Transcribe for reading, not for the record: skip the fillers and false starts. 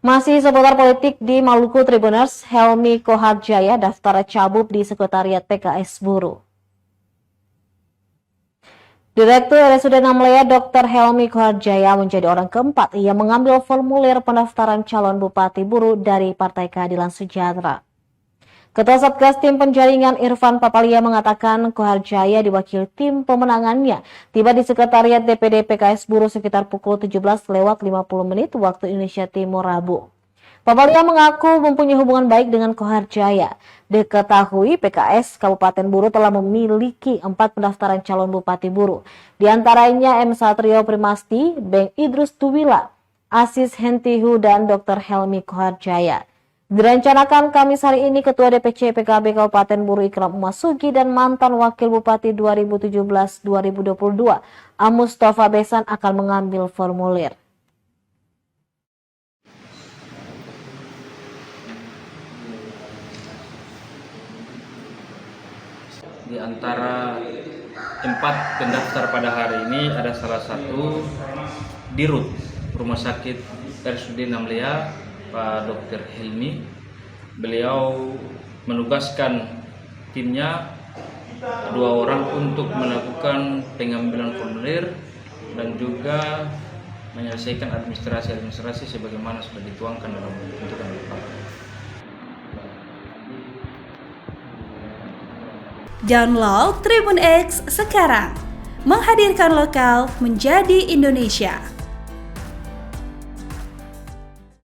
Masih seputar politik di Maluku, Tribuners, Helmi Koharjaya daftar cabut di Sekretariat PKS Buruh. Direktur RSUD Namlea Dr. Helmi Koharjaya menjadi orang keempat yang mengambil formulir pendaftaran calon Bupati Buruh dari Partai Keadilan Sejahtera. Ketua Satgas Tim Penjaringan Irfan Papalia mengatakan Koharjaya diwakili tim pemenangannya tiba di Sekretariat DPD PKS Buruh sekitar pukul 17:50 waktu Indonesia Timur Rabu. Papalia mengaku mempunyai hubungan baik dengan Koharjaya. Diketahui PKS Kabupaten Buruh telah memiliki 4 pendaftaran calon Bupati Buruh. Di antaranya M. Satrio Primasti, Beng Idrus Tuwila, Asis Hentihu, dan Dr. Helmi Koharjaya. Direncanakan Kamis hari ini Ketua DPC PKB Kabupaten Buruh Ikram Umasugi dan mantan Wakil Bupati 2017-2022 Mustafa Besan akan mengambil formulir. Di antara 4 pendaftar pada hari ini ada salah satu Dirut Rumah Sakit RSUD Namlea, Pak Dr. Helmi. Beliau menugaskan timnya 2 orang untuk melakukan pengambilan formulir dan juga menyelesaikan administrasi sebagaimana sudah dituangkan dalam bentukan Bupati. Download Tribun X sekarang, menghadirkan lokal menjadi Indonesia.